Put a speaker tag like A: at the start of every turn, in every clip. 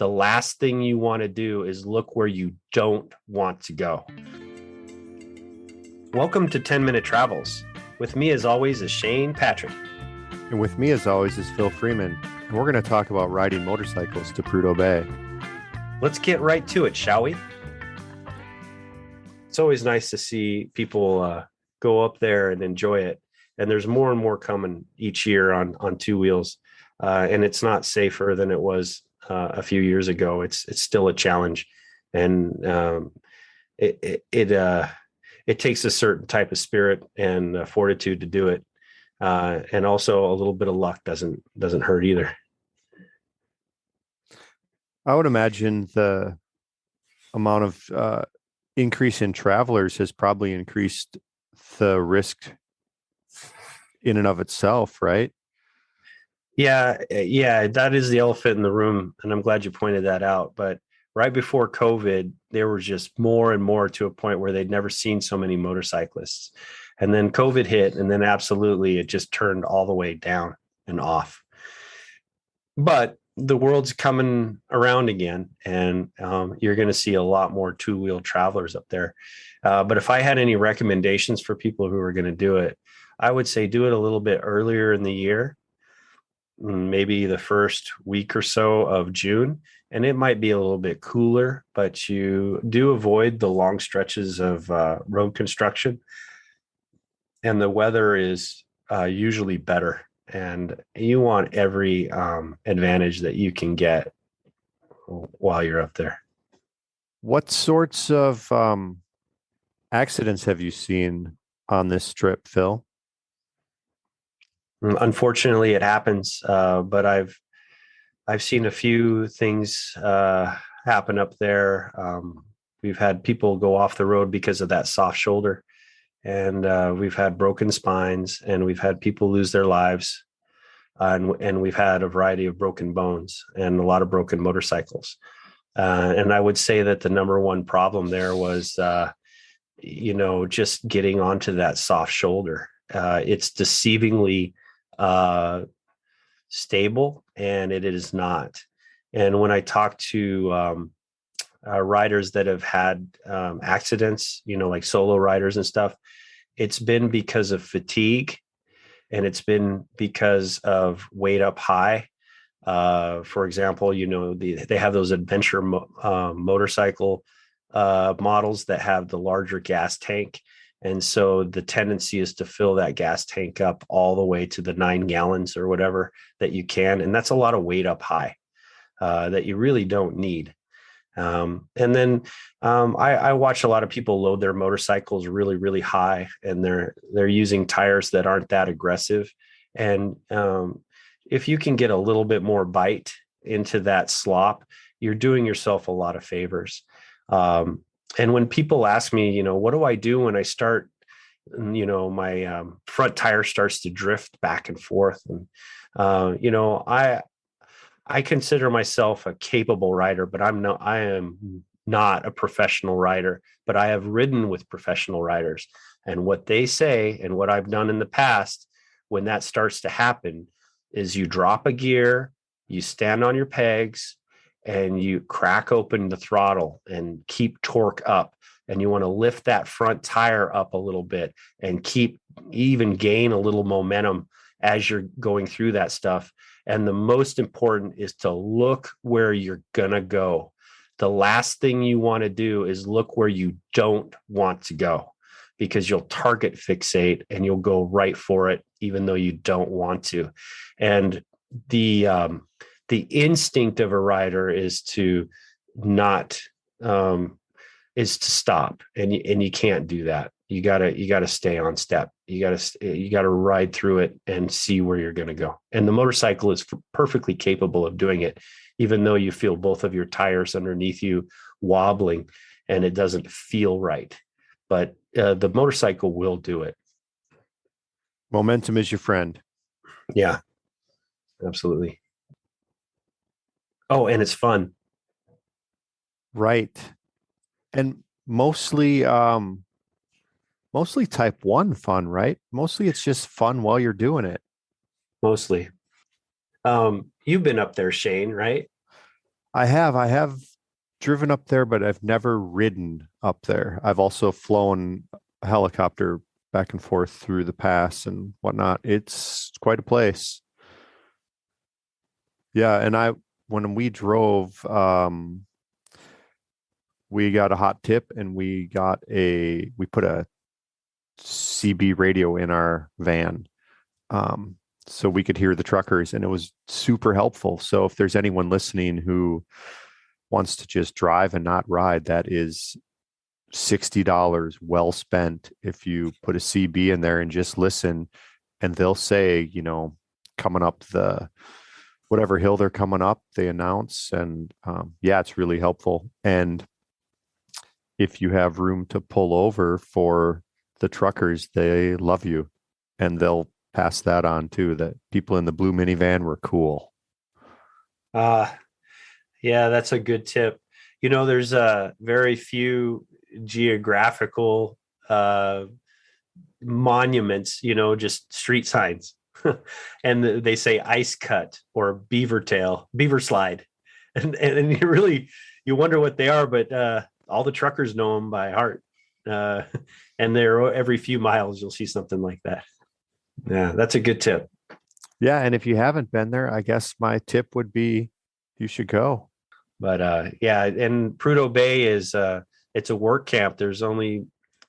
A: the last thing you want to do is look where you don't want to go. Welcome to 10-Minute Travels. With me, as always, is Shane Patrick.
B: And with me, as always, is Phil Freeman. And we're going to talk about riding motorcycles to Prudhoe Bay.
A: Let's get right to it, shall we? It's always nice to see people go up there and enjoy it. And there's more and more coming each year on two wheels. And it's not safer than it was a few years ago. It's still a challenge. And it takes a certain type of spirit and fortitude to do it. And also a little bit of luck doesn't hurt either.
B: I would imagine the amount of increase in travelers has probably increased the risk in and of itself, right?
A: Yeah, that is the elephant in the room. And I'm glad you pointed that out. But right before COVID, there were just more and more to a point where they'd never seen so many motorcyclists. And then COVID hit, and then absolutely it just turned all the way down and off. But the world's coming around again, and you're going to see a lot more two-wheel travelers up there. But if I had any recommendations for people who are going to do it, I would say do it a little bit earlier in the year, maybe the first week or so of June. And it might be a little bit cooler, but you do avoid the long stretches of road construction. And the weather is usually better. And you want every advantage that you can get while you're up there.
B: What sorts of accidents have you seen on this trip, Phil?
A: Unfortunately, it happens, but I've seen a few things happen up there. We've had people go off the road because of that soft shoulder, and we've had broken spines, and we've had people lose their lives, and we've had a variety of broken bones and a lot of broken motorcycles. And I would say that the number one problem there was, just getting onto that soft shoulder. It's deceivingly stable, and it is not. And when I talk to riders that have had accidents, like solo riders and stuff, it's been because of fatigue, and it's been because of weight up high. For example, they have those adventure motorcycle models that have the larger gas tank. And so the tendency is to fill that gas tank up all the way to the 9 gallons or whatever that you can. And that's a lot of weight up high that you really don't need. And then I watch a lot of people load their motorcycles really, really high, and they're using tires that aren't that aggressive. And if you can get a little bit more bite into that slop, you're doing yourself a lot of favors. And when people ask me, what do I do when I start, my front tire starts to drift back and forth? And, I consider myself a capable rider, but I am not a professional rider, but I have ridden with professional riders. And what they say, and what I've done in the past, when that starts to happen, is you drop a gear, you stand on your pegs, and you crack open the throttle and keep torque up. And you want to lift that front tire up a little bit and even gain a little momentum as you're going through that stuff. And the most important is to look where you're going to go. The last thing you want to do is look where you don't want to go, because you'll target fixate and you'll go right for it, even though you don't want to. And the instinct of a rider is to stop, and you can't do that. You gotta stay on step. You gotta ride through it and see where you're going to go. And the motorcycle is perfectly capable of doing it, even though you feel both of your tires underneath you wobbling and it doesn't feel right. But the motorcycle will do it.
B: Momentum is your friend.
A: Yeah, absolutely. Oh, and it's fun.
B: Right. And mostly type 1 fun, right? Mostly it's just fun while you're doing it.
A: Mostly. You've been up there, Shane, right?
B: I have driven up there, but I've never ridden up there. I've also flown a helicopter back and forth through the pass and whatnot. It's quite a place. Yeah, and when we drove, we got a hot tip and we put a CB radio in our van. So we could hear the truckers, and it was super helpful. So if there's anyone listening who wants to just drive and not ride, that is $60 well spent if you put a CB in there and just listen, and they'll say, coming up whatever hill they're coming up, they announce, and yeah, it's really helpful. And if you have room to pull over for the truckers, they love you, and they'll pass that on too, that people in the blue minivan were cool.
A: Yeah, that's a good tip. There's very few geographical monuments, just street signs. And they say ice cut or beaver slide. And you wonder what they are, but all the truckers know them by heart. And every few miles, you'll see something like that. Yeah, that's a good tip.
B: Yeah. And if you haven't been there, I guess my tip would be you should go.
A: But yeah, and Prudhoe Bay is it's a work camp. There's only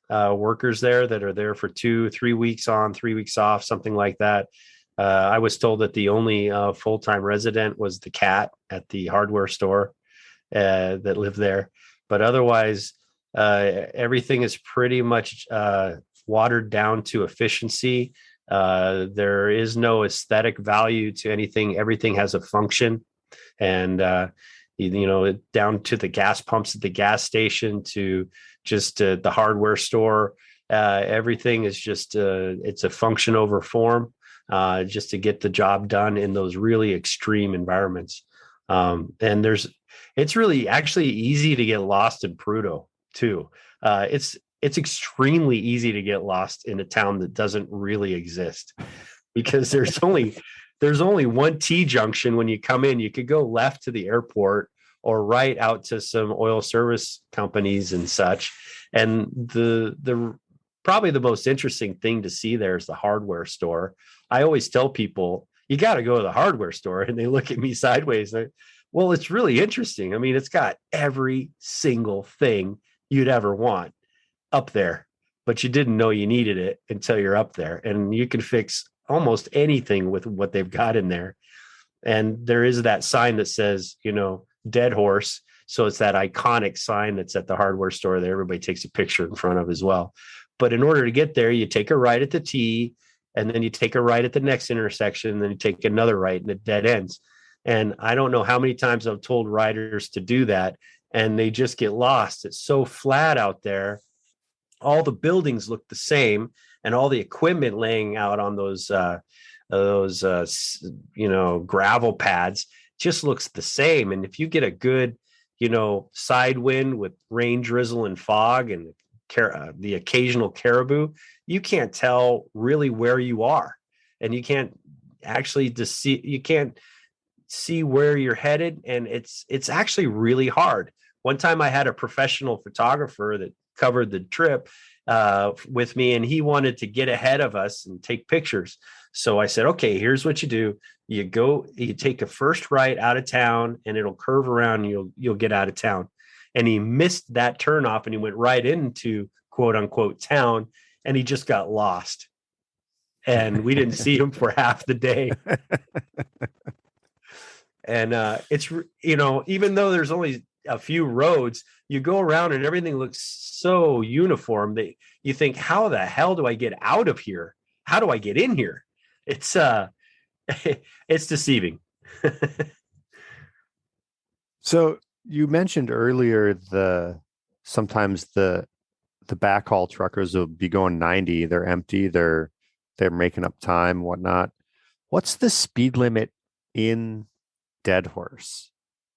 A: workers there that are there for 2-3 weeks on, 3 weeks off, something like that. I was told that the only full-time resident was the cat at the hardware store that lived there. But otherwise, everything is pretty much watered down to efficiency. There is no aesthetic value to anything. Everything has a function. And, down to the gas pumps at the gas station to just the hardware store. Everything is just, it's a function over form, just to get the job done in those really extreme environments. And it's really actually easy to get lost in Prudhoe too. It's extremely easy to get lost in a town that doesn't really exist, because there's only one T junction when you come in. You could go left to the airport or right out to some oil service companies and such. And the probably the most interesting thing to see there is the hardware store. I always tell people, you got to go to the hardware store, and they look at me sideways. Well, it's really interesting. I mean, it's got every single thing you'd ever want up there, but you didn't know you needed it until you're up there, and you can fix almost anything with what they've got in there. And there is that sign that says, Deadhorse. So it's that iconic sign that's at the hardware store that everybody takes a picture in front of as well. But in order to get there, you take a right at the T, and then you take a right at the next intersection, and then you take another right, and it dead ends. And I don't know how many times I've told riders to do that, and they just get lost. It's so flat out there. All the buildings look the same, and all the equipment laying out on those gravel pads just looks the same. And if you get a good, side wind with rain, drizzle, and fog, and the occasional caribou, you can't tell really where you are, and you can't actually see where you're headed. And it's actually really hard. One time I had a professional photographer that covered the trip with me, and he wanted to get ahead of us and take pictures. So I said, okay, here's what you do. You take a first right out of town, and it'll curve around, and you'll get out of town. And he missed that turnoff, and he went right into quote unquote town, and he just got lost. And we didn't see him for half the day. And it's, even though there's only a few roads, you go around and everything looks so uniform that you think, how the hell do I get out of here? How do I get in here? It's it's deceiving.
B: So you mentioned earlier sometimes the backhaul truckers will be going 90. They're empty. They're making up time, whatnot. What's the speed limit in Deadhorse?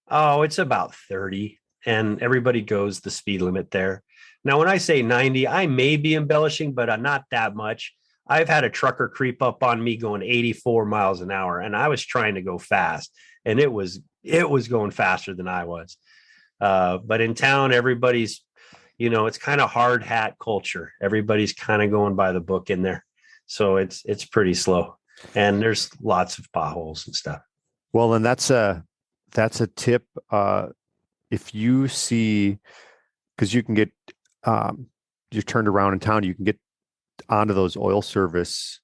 A: Oh, it's about 30, and everybody goes the speed limit there. Now, when I say 90, I may be embellishing, but not that much. I've had a trucker creep up on me going 84 miles an hour, and I was trying to go fast, and it was it was going faster than I was. But in town, everybody's, it's kind of hard hat culture. Everybody's kind of going by the book in there. So it's pretty slow, and there's lots of potholes and stuff.
B: Well, and that's a tip. If you see, because you can get, you're turned around in town, you can get onto those oil service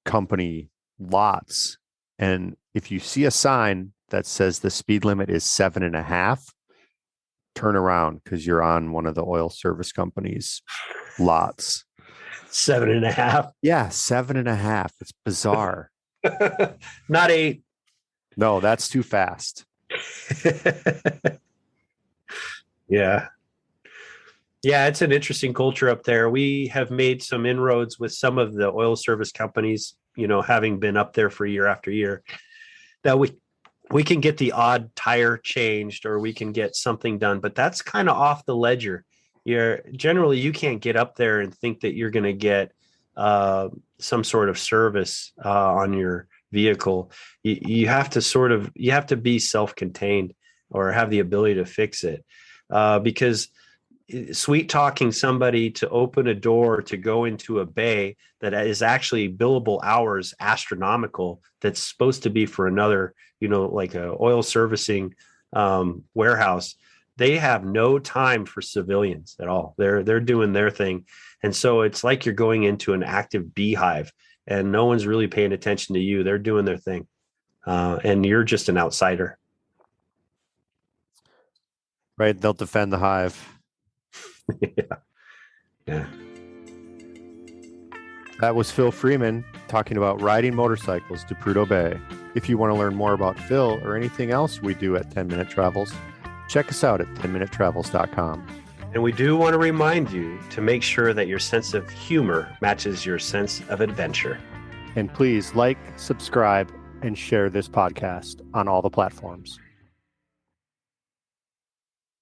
B: company lots. And if you see a sign that says the speed limit is 7.5, turn around, because you're on one of the oil service company's lots.
A: 7.5.
B: Yeah, 7.5. It's bizarre.
A: Not 8.
B: No, that's too fast.
A: Yeah. Yeah, it's an interesting culture up there. We have made some inroads with some of the oil service companies, having been up there for year after year, that we can get the odd tire changed, or we can get something done, but that's kind of off the ledger. Generally, you can't get up there and think that you're going to get some sort of service on your vehicle. You have to be self-contained or have the ability to fix it, because sweet talking somebody to open a door to go into a bay that is actually billable hours astronomical, that's supposed to be for another, like a oil servicing warehouse. They have no time for civilians at all. They're doing their thing. And so it's like you're going into an active beehive, and no one's really paying attention to you. They're doing their thing. And you're just an outsider.
B: Right. They'll defend the hive.
A: Yeah.
B: That was Phil Freeman talking about riding motorcycles to Prudhoe Bay. If you want to learn more about Phil or anything else we do at 10 Minute Travels, check us out at 10minutetravels.com.
A: And we do want to remind you to make sure that your sense of humor matches your sense of adventure.
B: And please like, subscribe, and share this podcast on all the platforms.